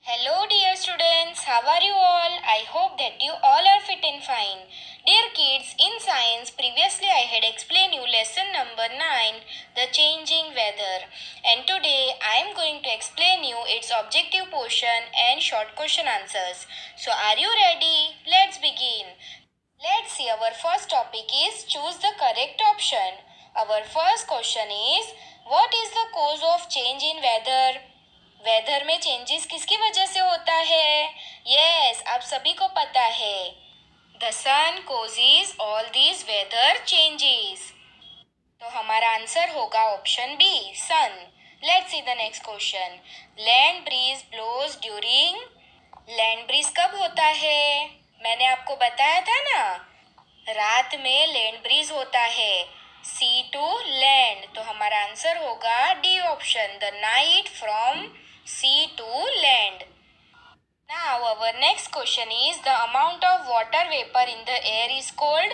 Hello, dear students. How are you all? I hope that you all are fit and fine. Dear kids, in science, previously I had explained you lesson number 9, the changing weather. And today I am going to explain you its objective portion and short question answers. So, are you ready? Let's begin. Let's see, our first topic is choose the correct option. Our first question is, what is the cause of change in weather? Weather में changes किसकी वजह से होता है? Yes, आप सभी को पता है, the sun causes all these weather changes. तो हमारा आंसर होगा option B, sun. Let's see the next question. Land breeze blows during, land breeze कब होता है? मैंने आपको बताया था ना, रात में लैंड ब्रीज होता है, सी टू लैंड। तो हमारा आंसर होगा D option, the night from sea to land. Now our next question is the amount of water vapor in the air is called,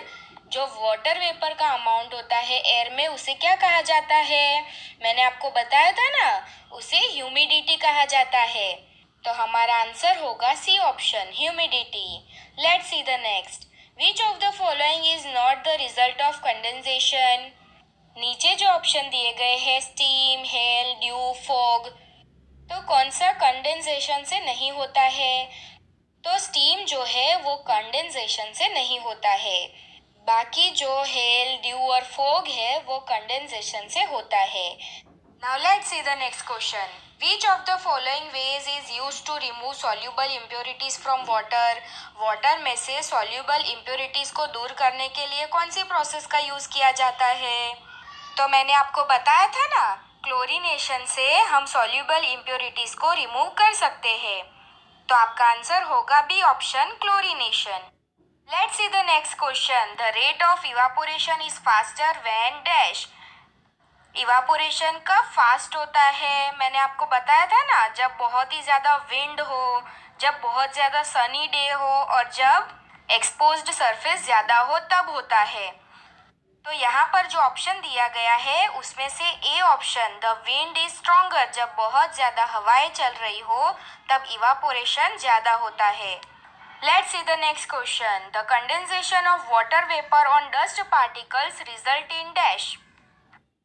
जो वाटर वेपर का अमाउंट होता है air में उसे क्या कहा जाता है? मैंने आपको बताया था ना, उसे ह्यूमिडिटी कहा जाता है। तो हमारा आंसर होगा C option, humidity. Let's see the next. Which of the following is not the result of condensation? नीचे जो ऑप्शन दिए गए हैं, स्टीम, हेल, ड्यू, फॉग, तो कौन सा कंडेंसेशन से नहीं होता है? तो स्टीम जो है वो कंडेंसेशन से नहीं होता है। बाकी जो हेल, ड्यू और फॉग है वो कंडेंसेशन से होता है। Now let's see the next question. Which of the following ways is used to remove soluble impurities from water? Water में से सॉल्युबल इम्प्योरिटीज को दूर करने के लिए कौन सी प्रोसेस का यूज किया जाता है? तो मैंने आपको बताया था ना, क्लोरीनेशन से हम सॉल्युबल इम्प्योरिटीज को रिमूव कर सकते हैं। तो आपका आंसर होगा B option, chlorination. Let's see the next question. The rate of evaporation is faster when dash, evaporation कब फास्ट होता है? मैंने आपको बताया था ना, जब बहुत ही ज़्यादा विंड हो, जब बहुत ज़्यादा सनी डे हो और जब एक्सपोज्ड सरफेस ज़्यादा हो तब होता है। तो यहाँ पर जो ऑप्शन दिया गया है उसमें से A option, the wind is stronger, जब बहुत ज़्यादा हवाएं चल रही हो तब इवापोरेशन ज़्यादा होता है। Let's see the next question. The condensation of water vapour on dust particles result in dash,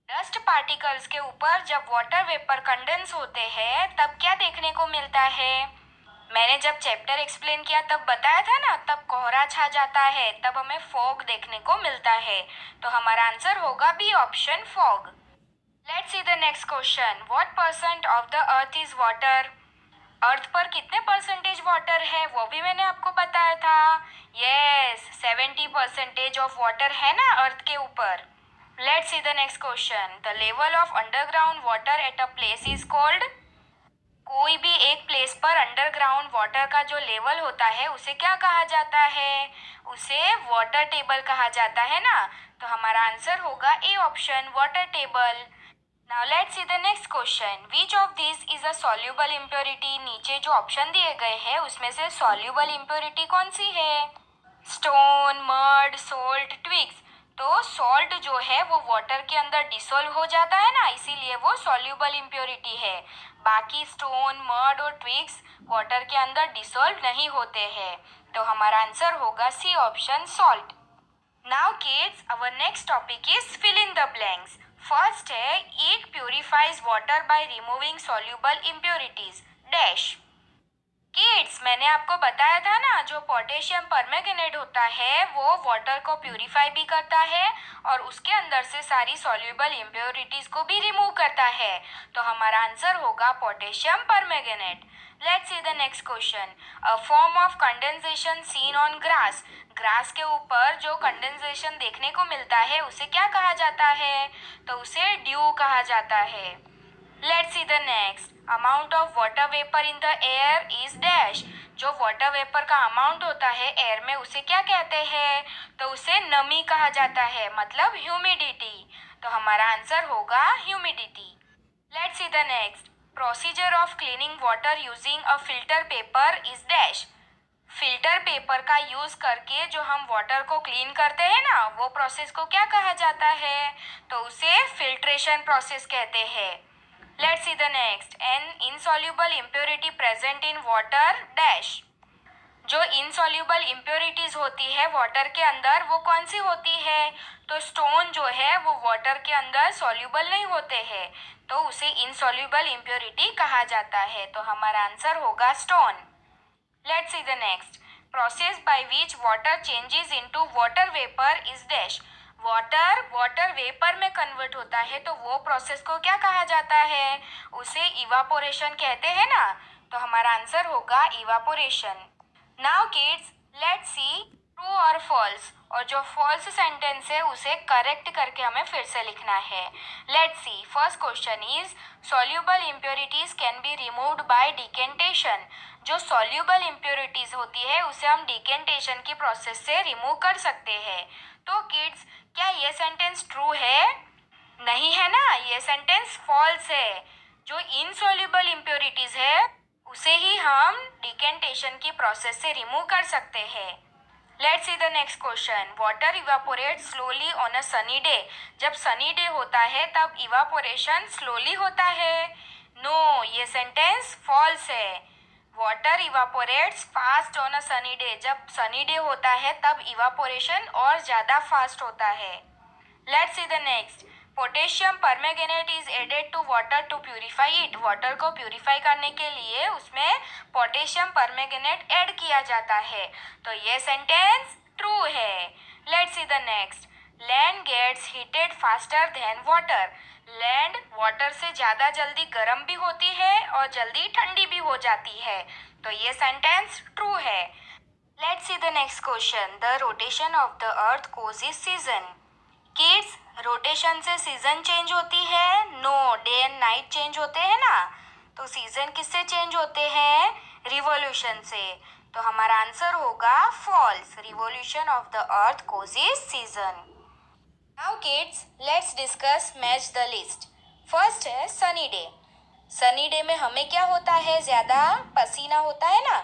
dust particles के ऊपर जब वाटर वेपर कंडेंस होते हैं तब क्या देखने को मिलता है? मैंने जब चैप्टर एक्सप्लेन किया तब बताया था ना, तब कोहरा छा जाता है, तब हमें फॉग देखने को मिलता है। तो हमारा आंसर होगा B option, fog. Let's see the next question. What percent of the earth is water? Earth पर कितने परसेंटेज वाटर है वो भी मैंने आपको बताया था। यस, 70% ऑफ वाटर है ना अर्थ के ऊपर। Let's see the next question. The level of underground water at a place is called, कोई भी एक प्लेस पर अंडरग्राउंड वाटर का जो लेवल होता है उसे क्या कहा जाता है? उसे वाटर टेबल कहा जाता है ना। तो हमारा आंसर होगा A option, water table. Now let's see the next question. Which of this is a soluble impurity? नीचे जो ऑप्शन दिए गए हैं उसमें से सॉल्युबल इम्प्योरिटी कौन सी है? Stone, mud, salt, twigs. तो सॉल्ट जो है वो वाटर के अंदर डिसॉल्व हो जाता है ना, इसीलिए वो सॉल्युबल इम्प्योरिटी है। बाकी स्टोन, मड और ट्विग्स वाटर के अंदर डिसॉल्व नहीं होते हैं। तो हमारा आंसर होगा C option, salt. Now kids, our next topic is fill in the blanks. First है, it purifies water by removing soluble impurities dash. Kids, मैंने आपको बताया था ना, जो पोटेशियम परमैंगनेट होता है वो वाटर को प्यूरिफाई भी करता है और उसके अंदर से सारी सॉल्युबल इम्प्योरिटीज को भी रिमूव करता है। तो हमारा आंसर होगा potassium permanganate. Let's see the next question. A form of condensation seen on grass, grass के ऊपर जो कंडेंसेशन देखने को मिलता है उसे क्या कहा जाता है? तो उसे ड्यू कहा जाता है। Let's see the next. Amount of water vapour in the air is dash, जो वाटर वेपर का अमाउंट होता है एयर में उसे क्या कहते हैं? तो उसे नमी कहा जाता है, मतलब ह्यूमिडिटी। तो हमारा आंसर होगा humidity. Let's see the next. Procedure of cleaning water using a filter paper is dash, filter paper का यूज करके जो हम वाटर को क्लीन करते हैं ना, वो प्रोसेस को क्या कहा जाता है? तो उसे फिल्ट्रेशन प्रोसेस कहते हैं। Let's see the next. An insoluble impurity present in water dash. जो इनसॉल्यूबल इम्प्योरिटीज होती है वाटर के अंदर वो कौन सी होती है? तो स्टोन जो है वो वाटर के अंदर सॉल्यूबल नहीं होते हैं, तो उसे इनसॉल्यूबल इम्प्योरिटी कहा जाता है। तो हमारा आंसर होगा stone. Let's see the next. Process by which water changes into water vapour is dash. Water vapour में कन्वर्ट होता है, तो वो प्रोसेस को क्या कहा जाता है? उसे इवापोरेशन कहते हैं ना। तो हमारा आंसर होगा evaporation. Now kids, let's C true और फॉल्स, और जो फॉल्स सेंटेंस है उसे करेक्ट करके हमें फिर से लिखना है। Let's C, first question is soluble impurities can be removed by decantation. जो सॉल्यूबल इम्प्योरिटीज होती है उसे हम डिकेंटेशन की प्रोसेस से रिमूव कर सकते हैं। तो किड्स, क्या ये सेंटेंस ट्रू है? नहीं है ना, ये सेंटेंस फॉल्स है। जो इनसॉल्यूबल इम्प्योरिटीज है उसे ही हम डिकेंटेशन की प्रोसेस से रिमूव कर सकते हैं। Let's see the next question. Water evaporate slowly on a sunny day. जब सनी डे होता है तब इवापोरेशन स्लोली होता है। नो, ये सेंटेंस फॉल्स है। Water evaporates fast on a sunny day. जब सनी डे होता है तब इवापोरेशन और ज़्यादा फास्ट होता है। Let's see the next. Potassium permanganate is added to water to purify it. Water को प्यूरिफाई करने के लिए उसमें पोटेशियम परमैंगनेट ऐड किया जाता है। तो ये सेंटेंस ट्रू है। Let's see the next. Land gets heated faster than water. Land water से ज़्यादा जल्दी गर्म भी होती है और जल्दी ठंडी भी हो जाती है। तो ये सेंटेंस ट्रू है। Let's see the next question. The rotation of the earth causes season. Kids, rotation से सीजन चेंज होती है? No, day and night change होते हैं ना। तो सीजन किससे चेंज होते हैं? रिवॉल्यूशन से। तो हमारा आंसर होगा false. Revolution of the earth causes season. Now kids, let's discuss match the list. First है सनी डे। सनी डे में हमें क्या होता है? ज़्यादा पसीना होता है ना,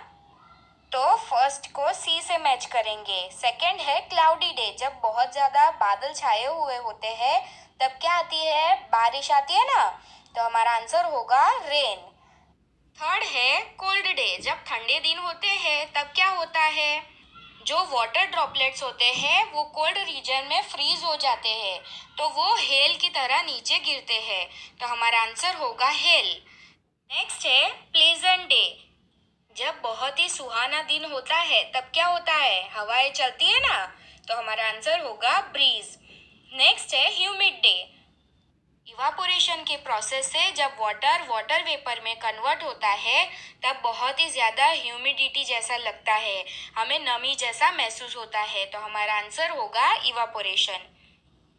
तो फर्स्ट को सी से मैच करेंगे। सेकंड है क्लाउडी डे। जब बहुत ज़्यादा बादल छाए हुए होते हैं तब क्या आती है? बारिश आती है ना। तो हमारा आंसर होगा रेन। थर्ड है कोल्ड डे। जब ठंडे दिन होते हैं तब क्या होता है? जो वाटर ड्रॉपलेट्स होते हैं वो कोल्ड रीजन में फ्रीज हो जाते हैं, तो वो हेल की तरह नीचे गिरते हैं। तो हमारा आंसर होगा हेल। नेक्स्ट है प्लेजेंट डे। जब बहुत ही सुहाना दिन होता है तब क्या होता है? हवाएं चलती है ना। तो हमारा आंसर होगा ब्रीज। नेक्स्ट है ह्यूमिड डे। इवापोरेशन के प्रोसेस से जब वाटर वेपर में कन्वर्ट होता है तब बहुत ही ज़्यादा ह्यूमिडिटी जैसा लगता है, हमें नमी जैसा महसूस होता है। तो हमारा आंसर होगा इवापोरेशन।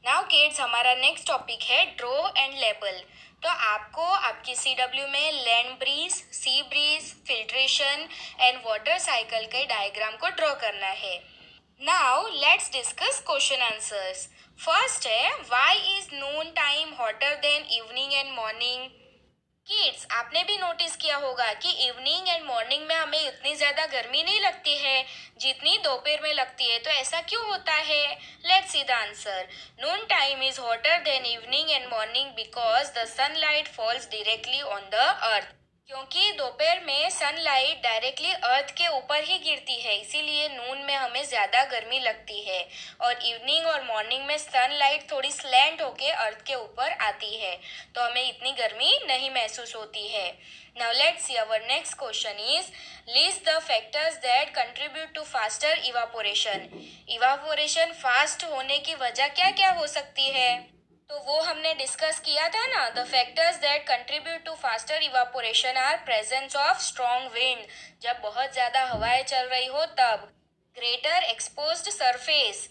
नाउ किड्स, हमारा नेक्स्ट टॉपिक है ड्रॉ एंड लेबल। तो आपको आपकी CW में land breeze, sea breeze, filtration and water cycle के डायग्राम को ड्रॉ करना है। Now let's discuss question answers. First है why is noon time hotter than evening and morning. Kids, आपने भी नोटिस किया होगा कि इवनिंग एंड मॉर्निंग में हमें इतनी ज़्यादा गर्मी नहीं लगती है जितनी दोपहर में लगती है। तो ऐसा क्यों होता है? Let's see the answer. Noon time is hotter than evening and morning because the sunlight falls directly on the earth. क्योंकि दोपहर में सनलाइट डायरेक्टली अर्थ के ऊपर ही गिरती है, इसीलिए नून में हमें ज़्यादा गर्मी लगती है, और इवनिंग और मॉर्निंग में सनलाइट थोड़ी स्लैंट होके अर्थ के ऊपर आती है, तो हमें इतनी गर्मी नहीं महसूस होती है। Now let's see our next question is list the factors that contribute to faster evaporation. Evaporation fast होने की वजह क्या क्या हो सकती है? तो वो हमने डिस्कस किया था ना। The factors that contribute to faster evaporation are presence of strong wind. जब बहुत ज़्यादा हवाएं चल रही हो तब, greater exposed surface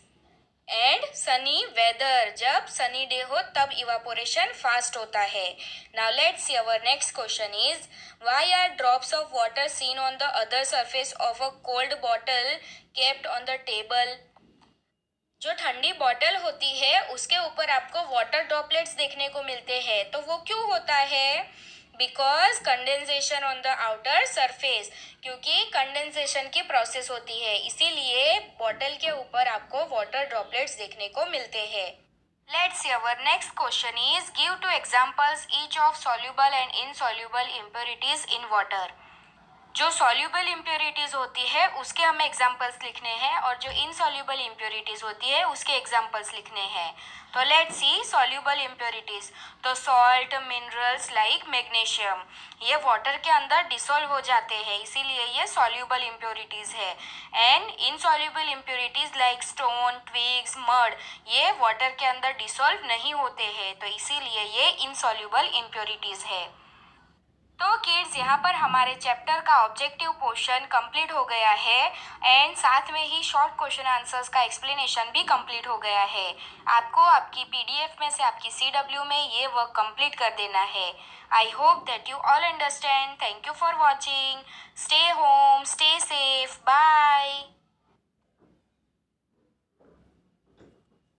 and sunny weather. जब सनी डे हो तब इवापोरेशन फास्ट होता है। Now let's see our next question is why are drops of water seen on the other surface of a cold bottle kept on the table. जो ठंडी bottle होती है उसके ऊपर आपको वाटर ड्रॉपलेट्स देखने को मिलते हैं, तो वो क्यों होता है? Because condensation on the outer surface. क्योंकि कंडेंसेशन की प्रोसेस होती है, इसीलिए बॉटल के ऊपर आपको वाटर ड्रॉपलेट्स देखने को मिलते हैं। Let's see, our next question is give two examples each of soluble and insoluble impurities in water. जो सॉल्यूबल इम्प्योरिटीज होती है उसके हमें एग्जाम्पल्स लिखने हैं और जो इनसॉल्यूबल इम्प्योरिटीज होती है उसके एग्जाम्पल्स लिखने हैं। तो लेट्स सी सॉल्यूबल इम्प्योरिटीज। तो सॉल्ट, मिनरल्स लाइक मैग्नीशियम, ये वाटर के अंदर डिसॉल्व हो जाते हैं, इसीलिए ये सॉल्यूबल इम्प्योरिटीज है। And insoluble impurities like stone, twigs, mud, ये वाटर के अंदर डिसॉल्व नहीं होते हैं, तो इसीलिए ये इनसॉल्यूबल इम्प्योरिटीज है। तो किड्स, यहाँ पर हमारे चैप्टर का ऑब्जेक्टिव पोर्शन कंप्लीट हो गया है एंड साथ में ही शॉर्ट क्वेश्चन आंसर्स का एक्सप्लेनेशन भी कंप्लीट हो गया है। आपको आपकी पीडीएफ में से आपकी सीडब्ल्यू में ये वर्क कंप्लीट कर देना है। I hope that you all understand. Thank you for watching. Stay home, stay safe, bye.